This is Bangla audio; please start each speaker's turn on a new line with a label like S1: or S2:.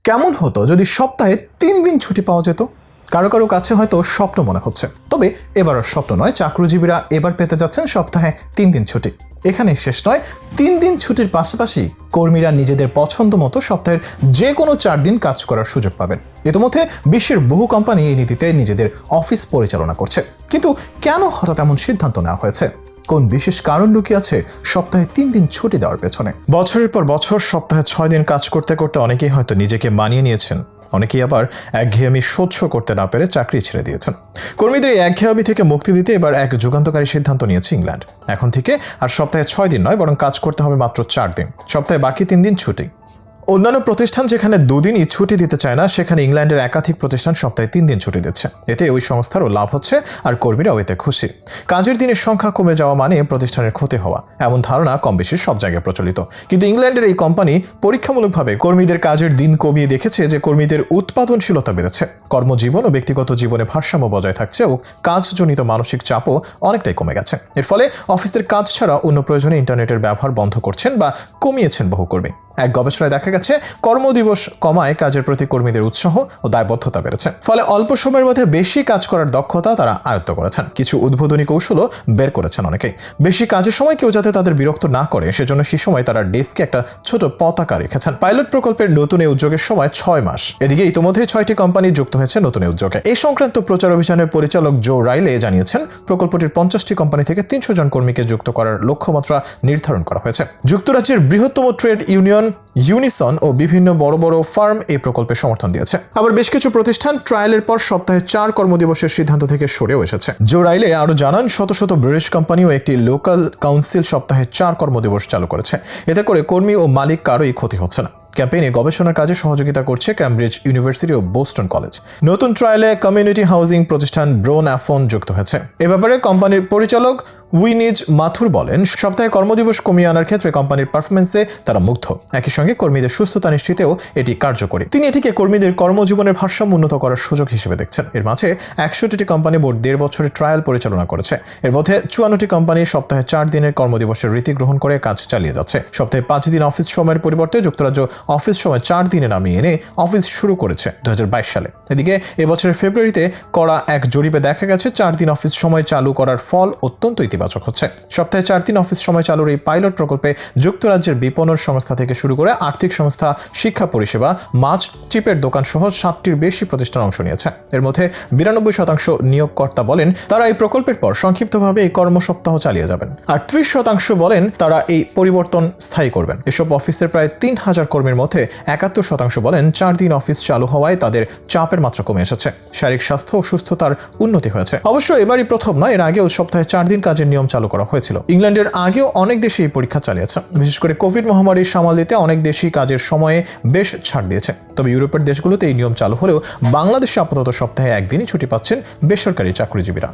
S1: কেমন হতো যদি সপ্তাহে 3 দিন ছুটি পাওয়া যেত? কারো কারো কাছে হয়তো স্বপ্ন মনে হচ্ছে, তবে এবার আর স্বপ্ন নয়। চাকরিজীবীরা এবার পেতে যাচ্ছেন সপ্তাহে 3 দিন ছুটি। এখানেই শেষ নয়, 3 দিন ছুটির পাশাপাশি কর্মীরা নিজেদের পছন্দ মতো সপ্তাহের যে কোনো 4 দিন কাজ করার সুযোগ পাবেন। ইতিমধ্যে বিশ্বের বহু কোম্পানি এই নীতিতে নিজেদের অফিস পরিচালনা করছে। কিন্তু কেন হঠাৎ এমন সিদ্ধান্ত নেওয়া হয়েছে? কোন বিশেষ কারণ লুকিয়ে আছে সপ্তাহে 3 দিন ছুটি দেওয়ার পেছনে? বছরের পর বছর সপ্তাহে 6 দিন কাজ করতে করতে অনেকেই হয়তো নিজেকে মানিয়ে নিয়েছেন, অনেকেই আবার একঘেয়েমি সহ্য করতে না পেরে চাকরি ছেড়ে দিয়েছেন। কর্মীদের এই একঘেয়েমি থেকে মুক্তি দিতে এবার এক যুগান্তকারী সিদ্ধান্ত নিয়েছে ইংল্যান্ড। এখন থেকে আর সপ্তাহে 6 দিন নয়, বরং কাজ করতে হবে মাত্র 4 দিন। সপ্তাহে বাকি 3 দিন ছুটি। অন্যান্য প্রতিষ্ঠান যেখানে 2 দিনই ছুটি দিতে চায় না, সেখানে ইংল্যান্ডের একাধিক প্রতিষ্ঠান সপ্তাহে 3 দিন ছুটি দিচ্ছে। এতে ওই সংস্থারও লাভ হচ্ছে আর কর্মীরাও এতে খুশি। কাজের দিনের সংখ্যা কমে যাওয়া মানে প্রতিষ্ঠানের ক্ষতি হওয়া, এমন ধারণা কম বেশি সব জায়গায় প্রচলিত। কিন্তু ইংল্যান্ডের এই কোম্পানি পরীক্ষামূলকভাবে কর্মীদের কাজের দিন কমিয়ে দেখেছে যে কর্মীদের উৎপাদনশীলতা বেড়েছে, কর্মজীবন ও ব্যক্তিগত জীবনে ভারসাম্য বজায় থাকছে ও কাজজনিত মানসিক চাপও অনেকটাই কমে গেছে। এর ফলে অফিসের কাজ ছাড়া অন্য প্রয়োজনে ইন্টারনেটের ব্যবহার বন্ধ করছেন বা কমিয়েছেন বহু কর্মী। এক গবেষণায় দেখা গেছে কর্মদিবস কমায় কাজের প্রতি কর্মীদের উৎসাহ ও দায়বদ্ধতা বেড়েছে। ফলে অল্প সময়ের মধ্যে বেশি কাজ করার দক্ষতা তারা আয়ত্ত করেছেন। কিছু উদ্বোধনী কৌশলও বের করেছেন অনেকেই। বেশি কাজের সময় কেউ যাতে তাদের বিরক্ত না করে, সেজন্য সেই সময় তারা ডেস্কে একটা ছোট পতাকা রেখেছেন। পাইলট প্রকল্পের নতুন এই উদ্যোগের সময় 6 মাস। এদিকে ইতিমধ্যে 6টি কোম্পানি যুক্ত হয়েছে নতুন এই উদ্যোগে। এই সংক্রান্ত প্রচার অভিযানের পরিচালক জো রাইলে জানিয়েছেন, প্রকল্পটির 50টি কোম্পানি থেকে 300 জন কর্মীকে যুক্ত করার লক্ষ্যমাত্রা নির্ধারণ করা হয়েছে। যুক্তরাজ্যের বৃহত্তম ট্রেড ইউনিয়ন ইউনিসন ও বিভিন্ন বড় বড় ফার্ম এই প্রকল্পে সমর্থন দিয়েছে। আবার বেশ কিছু প্রতিষ্ঠান ট্রায়ালের পর সপ্তাহে 4 কর্মদিবসের সিদ্ধান্ত থেকে সরেও এসেছে। জো রাইলে আরো জানান, শত শত ব্রিটিশ কোম্পানিও একটি লোকাল কাউন্সিল সপ্তাহে 4 কর্মদিবস চালু করেছে। এতে করে কর্মী ও মালিক কারোই ক্ষতি হচ্ছে না। ক্যাম্পেইনে গবেষণার কাজে সহযোগিতা করছে ক্যামব্রিজ ইউনিভার্সিটি ও বোস্টন কলেজ। নতুন ট্রায়ালে কমিউনিটি হাউজিং প্রতিষ্ঠান ব্রোন অ্যাফন যুক্ত হয়েছে। এ ব্যাপারে কোম্পানির পরিচালক উইনিজ মাথুর বলেন, সপ্তাহে কর্মদিবস কমিয়ে আনার ক্ষেত্রে কোম্পানির পারফরমেন্সে তারা মুগ্ধ। একই সঙ্গে কর্মীদের সুস্থতা নিশ্চিতেও এটি কার্যকরী। তিনি এটিকে কর্মীদের কর্মজীবনের ভারসাম্য উন্নত করার সুযোগ হিসেবে দেখছেন। এর মাঝে 61টি কোম্পানি মোট 1.5 বছরের ট্রায়াল পরিচালনা করেছে। এর মধ্যে 54টি কোম্পানি সপ্তাহে 4 দিনের কর্মদিবসের রীতি গ্রহণ করে কাজ চালিয়ে যাচ্ছে। সপ্তাহে 5 দিন অফিস সময়ের পরিবর্তে যুক্তরাজ্য অফিস সময় 4 দিনে নামিয়ে এনে অফিস শুরু করেছে 2022 সালে। এদিকে এবছরের ফেব্রুয়ারিতে করা এক জরিপে দেখা গেছে 4 দিন অফিস সময় চালু করার ফল অত্যন্ত ইতিবাচক হচ্ছে। সপ্তাহে 4 দিন অফিস সময় চালুর এই পাইলট প্রকল্পে যুক্তরাজ্যের বিপণন সংস্থা থেকে শুরু করে আর্থিক সংস্থা, শিক্ষা পরিষেবা, মাছ, চিপের দোকান সহ 60টির বেশি প্রতিষ্ঠান অংশ নিয়েছে। এর মধ্যে 92% নিয়োগকর্তা বলেন তারা এই প্রকল্পের পর সংক্ষিপ্তভাবে এই কর্মসপ্তাহ চালিয়ে যাবেন, আর 30% বলেন তারা এই পরিবর্তন স্থায়ী করবেন। এসব অফিসের প্রায় 3000 কর্মীর মধ্যে 71% বলেন 4 দিন অফিস চালু হওয়ায় তাদের চাপের মাত্রা কমে এসেছে, শারীরিক স্বাস্থ্য ও সুস্থতার উন্নতি হয়েছে। অবশ্য এবারই প্রথম নয়, এর আগেও সপ্তাহে 4 দিন কাজের নিয়ম চালু করা হয়েছিল। ইংল্যান্ডের আগেও অনেক দেশে এই পরীক্ষা চালিয়েছে। বিশেষ করে কোভিড মহামারীর সামাল দিতে অনেক দেশই কাজের সময়ে বেশ ছাড় দিয়েছে। তবে ইউরোপের দেশগুলোতে এই নিয়ম চালু হলেও বাংলাদেশে আপাতত সপ্তাহে 1 দিনই ছুটি পাচ্ছেন বেসরকারি চাকরিজীবীরা।